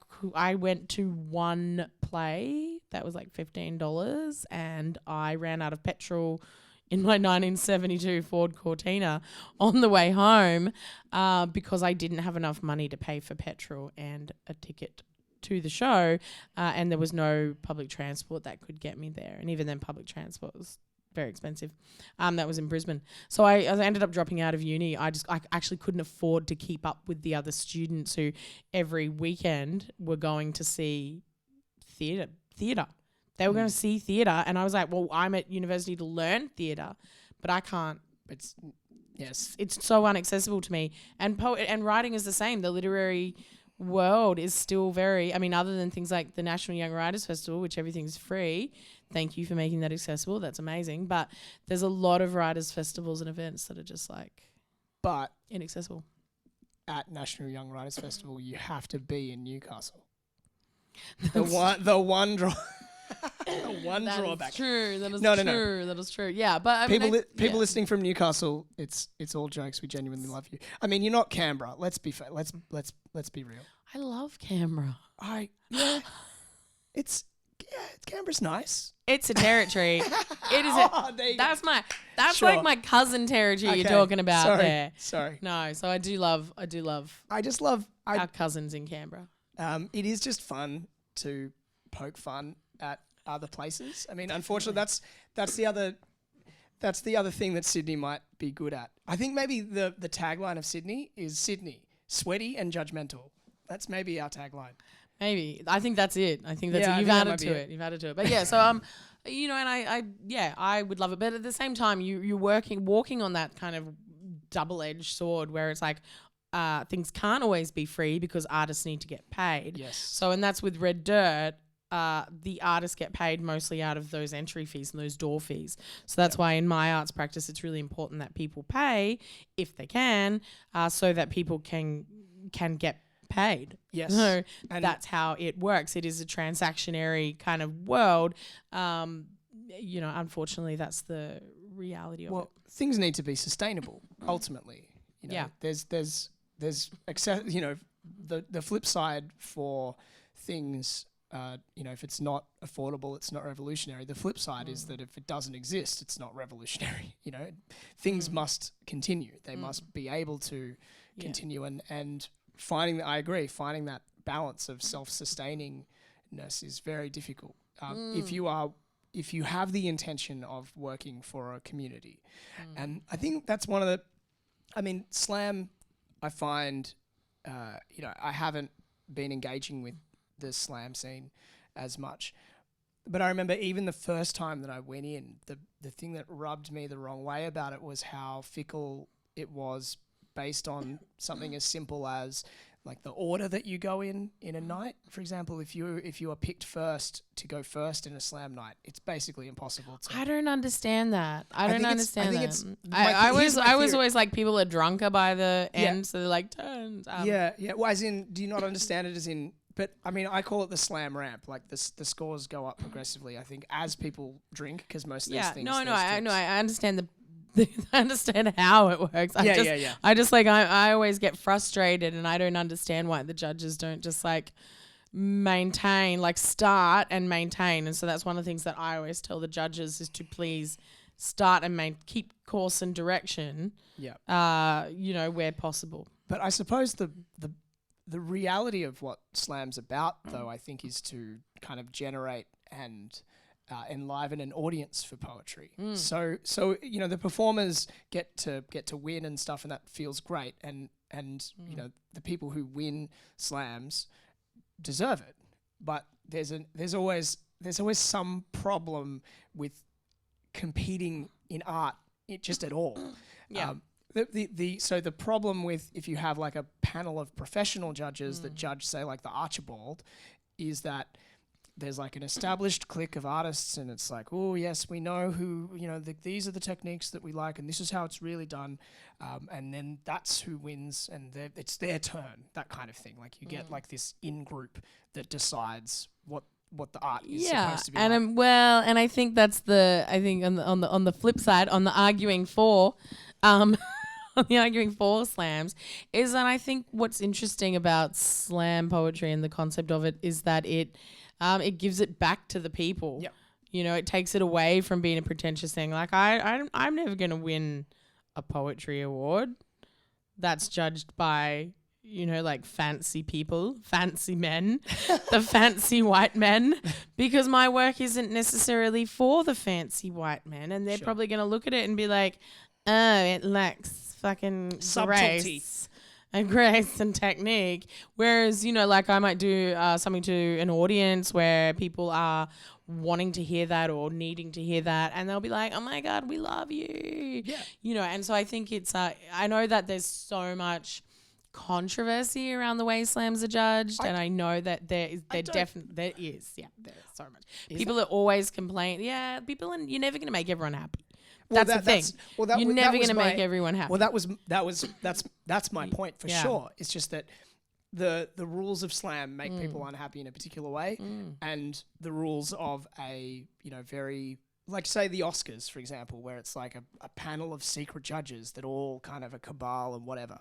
went to one play that was like $15 and I ran out of petrol in my 1972 Ford Cortina on the way home because I didn't have enough money to pay for petrol and a ticket to the show, and there was no public transport that could get me there, and even then public transport was very expensive. That was in Brisbane. So I ended up dropping out of uni. I actually couldn't afford to keep up with the other students who every weekend were going to see theatre. They were going to see theatre, and I was like, well, I'm at university to learn theatre, but I can't. It's so inaccessible to me. And and writing is the same. The literary world is still very, I mean, other than things like the National Young Writers Festival, which everything's free. Thank you for making that accessible. That's amazing. But there's a lot of writers' festivals and events that are just like inaccessible. At National Young Writers Festival, you have to be in Newcastle. The one drawback. That is true. That is true. No. That is true. Yeah, but I mean, people listening from Newcastle, it's all jokes. We genuinely love you. I mean, you're not Canberra. Let's be fair. Let's be real. I love Canberra. Canberra's nice. It's a territory. It is. That's Sure. like my cousin territory you're talking about there. Sorry. No, so I do love. I just love our cousins in Canberra. It is just fun to poke fun at other places. I mean, unfortunately, that's the other thing that Sydney might be good at. I think maybe the tagline of Sydney is Sydney, sweaty and judgmental. That's maybe our tagline. Maybe. I think that's it. I think that's it. You've added to it. You've added to it. But yeah, so and I would love it. But at the same time, you're walking on that kind of double-edged sword where it's like things can't always be free because artists need to get paid. Yes. So, and that's with Red Dirt. The artists get paid mostly out of those entry fees and those door fees. So that's why in my arts practice, it's really important that people pay if they can, so that people can get paid. Yes. So that's how it works. It is a transactionary kind of world. Unfortunately, that's the reality of it. Well, things need to be sustainable ultimately. There's the flip side for things. If it's not affordable, it's not revolutionary. The flip side is that if it doesn't exist, it's not revolutionary. Things must continue. They must be able to continue. And finding that balance of self-sustainingness is very difficult. If you have the intention of working for a community. And I think that's one of the, slam, I find, I haven't been engaging with the slam scene as much, but I remember even the first time that I went in, the thing that rubbed me the wrong way about it was how fickle it was, based on something as simple as like the order that you go in a night. For example, if you are picked first to go first in a slam night, it's basically impossible to. I don't understand that. I was theory. always like, people are drunker by the end, so they're like turns. Yeah. Well, as in, do you not understand it as in? But I mean, I call it the slam ramp. Like the scores go up progressively, I think, as people drink, because most of these things. I understand I understand how it works. I always get frustrated, and I don't understand why the judges don't just like maintain, like start and maintain. And so that's one of the things that I always tell the judges is to please start and keep course and direction. Yeah. Where possible. But I suppose the reality of what slam's about, though, I think, is to kind of generate and enliven an audience for poetry. So the performers get to win and stuff, and that feels great. And the people who win slams deserve it. But there's always some problem with competing in art, just at all. Yeah. So the problem with, if you have like a panel of professional judges that judge, say, like the Archibald, is that there's like an established clique of artists, and it's like, oh yes, we know who, these are the techniques that we like, and this is how it's really done, and then that's who wins, and it's their turn, that kind of thing. Like you get like this in group that decides what the art is supposed to be. And and I think that's on the flip side, on the arguing for, on the arguing for slams, is that I think what's interesting about slam poetry and the concept of it is that it gives it back to the people. Yep. It takes it away from being a pretentious thing. Like I'm never gonna win a poetry award that's judged by like fancy people, fancy men, the fancy white men, because my work isn't necessarily for the fancy white men, and they're probably going to look at it and be like, oh, it lacks fucking subtlety grace and technique. Whereas, like I might do something to an audience where people are wanting to hear that or needing to hear that, and they'll be like, oh my God, we love you. Yeah. And so I think it's, I know that there's so much controversy around the way slams are judged, and I know that there is there's so much. People are always complaining. Yeah, you're never going to make everyone happy. That's the thing. You're never going to make everyone happy. Well, that's my point for sure. It's just that the rules of slam make people unhappy in a particular way, and the rules of a very, like say the Oscars, for example, where it's like a panel of secret judges that all kind of a cabal and whatever.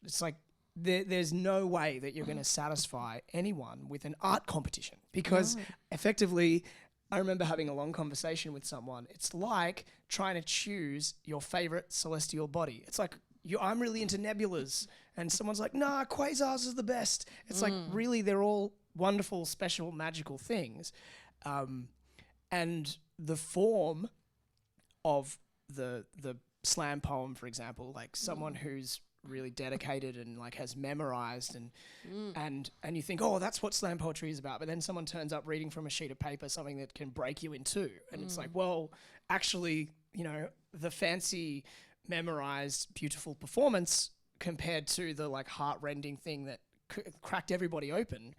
It's like there's no way that you're going to satisfy anyone with an art competition, because effectively, I remember having a long conversation with someone. It's like trying to choose your favorite celestial body. It's like, I'm really into nebulas, and someone's like, nah, quasars is the best. It's like, really, they're all wonderful, special, magical things. And the form of the slam poem, for example, like someone who's really dedicated and like has memorized and you think, oh, that's what slam poetry is about, but then someone turns up reading from a sheet of paper something that can break you in two, and it's like, well, actually, the fancy memorized beautiful performance compared to the like heart-rending thing that cracked everybody open,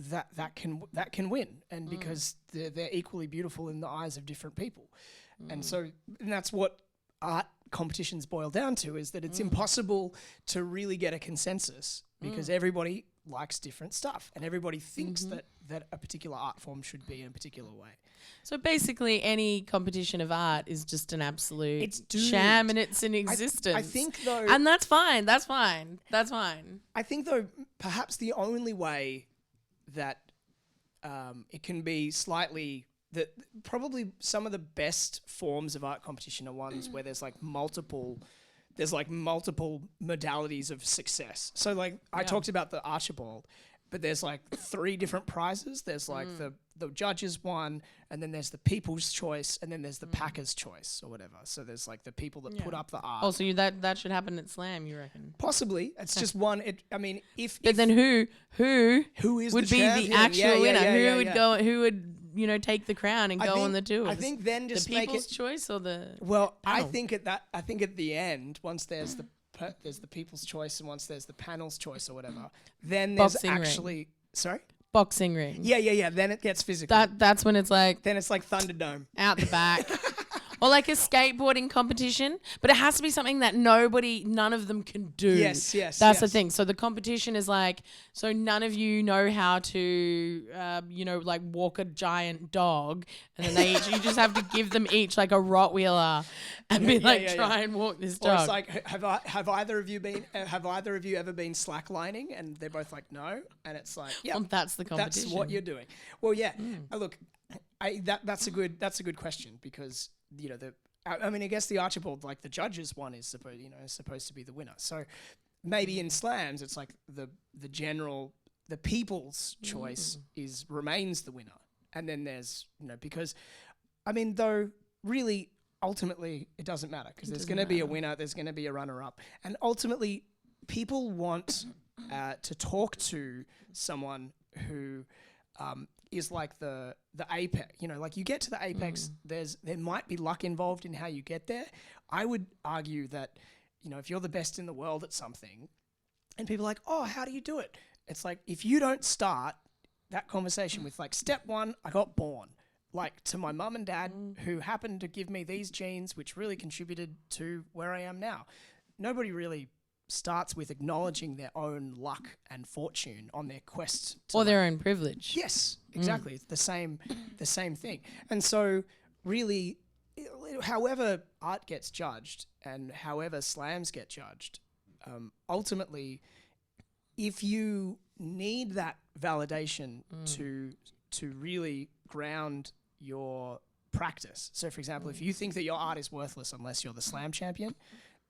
that can win, and because they're equally beautiful in the eyes of different people, and that's what art competitions boil down to, is that it's impossible to really get a consensus, because everybody likes different stuff, and everybody thinks that a particular art form should be in a particular way. So basically any competition of art is just an absolute sham, and it's in existence. I think though... And that's fine. I think though, perhaps the only way that it can be slightly... that probably some of the best forms of art competition are ones where there's multiple modalities of success. So I talked about the Archibald, but there's 3 different prizes. There's the judges one, and then there's the people's choice, and then there's the Packers choice or whatever. So there's the people that put up the art. Oh, so that should happen at Slam, you reckon? Possibly. It's just one. But then who is would the be champion? the actual winner? Who would go? Who would take the crown and go on the tours? I think then just the make people's it choice or the well. panel? I think at the end, once there's the people's choice and once there's the panel's choice or whatever, then there's Boxing actually ring. Sorry. Boxing ring. Yeah. Then it gets physical. That's when it's then it's like Thunderdome out the back. Or like a skateboarding competition, but it has to be something that none of them can do. Yes. That's the thing. So the competition is so none of you know how to, walk a giant dog, and then you just have to give them each a Rottweiler and be try and walk this dog. Or it's have either of you ever been slacklining? And they're both like, no. And it's that's the competition. That's what you're doing. Well, yeah. Look, that's a good question, because I guess the Archibald, the judges one is supposed to be the winner. So maybe in slams it's the people's choice remains the winner, and then there's because though really ultimately it doesn't matter, because there's going to be a winner, there's going to be a runner-up, and ultimately people want to talk to someone who is the apex. You get to the apex, there might be luck involved in how you get there. I would argue that, if you're the best in the world at something and people are like, oh, how do you do it? It's if you don't start, that conversation with like step one, I got born. Like to my mum and dad who happened to give me these genes, which really contributed to where I am now. Nobody really starts with acknowledging their own luck and fortune on their quest to Or their own privilege. Yes, exactly. It's the same thing. And so really, however art gets judged and however slams get judged, ultimately, if you need that validation to really ground your practice. So for example, if you think that your art is worthless unless you're the slam champion,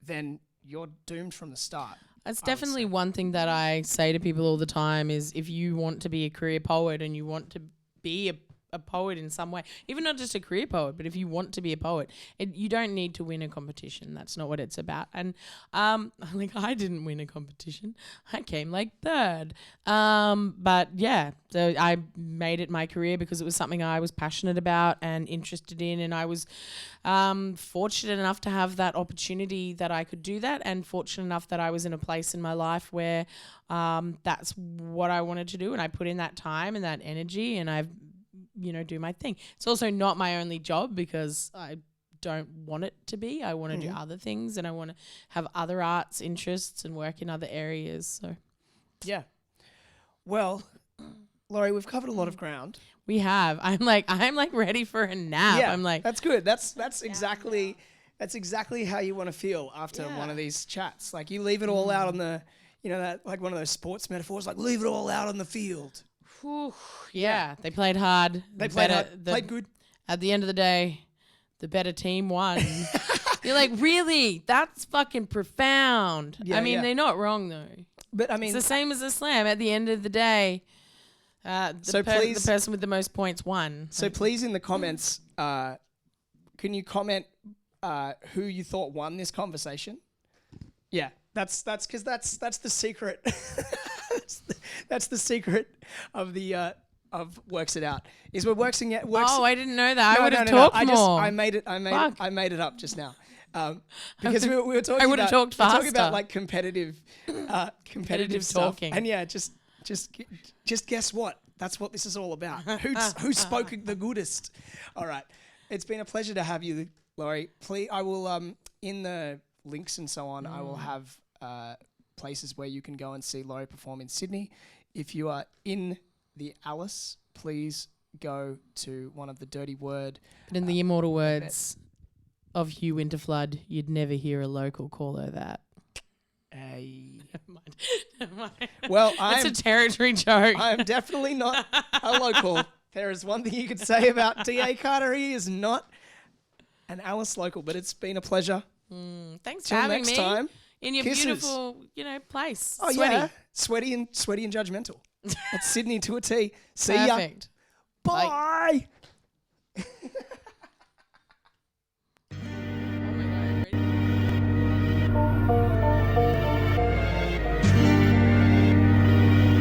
then you're doomed from the start. That's definitely one thing that I say to people all the time is if you want to be a career poet and you want to be a poet in some way, even not just a career poet, but if you want to be a poet, you don't need to win a competition. That's not what it's about. And like I didn't win a competition. I came like third. But yeah, so I made it my career because it was something I was passionate about and interested in. And I was fortunate enough to have that opportunity that I could do that, and fortunate enough that I was in a place in my life where that's what I wanted to do. And I put in that time and that energy, and I've do my thing. It's also not my only job because I don't want it to be. I want to do other things, and I want to have other arts interests and work in other areas. So, yeah. Well, Laurie, we've covered a lot of ground. We have. I'm like ready for a nap. Yeah, I'm like, that's good. That's exactly how you want to feel after one of these chats. Like you leave it all out on the, that like one of those sports metaphors, like leave it all out on the field. Whew, yeah, they played hard. They played good. At the end of the day, the better team won. You're like, really? That's fucking profound. Yeah, they're not wrong though. But it's the same as a slam. At the end of the day, the person with the most points won. So please, in the comments, can you comment who you thought won this conversation? Yeah, that's because that's the secret. That's the secret of the of Works It Out. Is we're working out. Oh, I didn't know that. I would have talked more. I made it up just now. Because we were talking. I would have talked faster. Talking about like competitive stuff. talking. And yeah, just guess what? That's what this is all about. Who spoke the goodest? All right, it's been a pleasure to have you, Laurie. Please, I will in the links and so on. I will have places where you can go and see Laurie perform in Sydney. If you are in the Alice, please go to one of the Dirty Word. But in the immortal words of Hugh Winterflood, you'd never hear a local call her that. Never mind. Well, it's a territory joke. I am definitely not a local. There is one thing you could say about D.A. Carter. He is not an Alice local, but it's been a pleasure. Thanks for having me. Next time. In your Kisses. Beautiful, place. Oh, Sweaty. Yeah. Sweaty and judgmental. That's Sydney to a T. See Perfect. ya. Bye.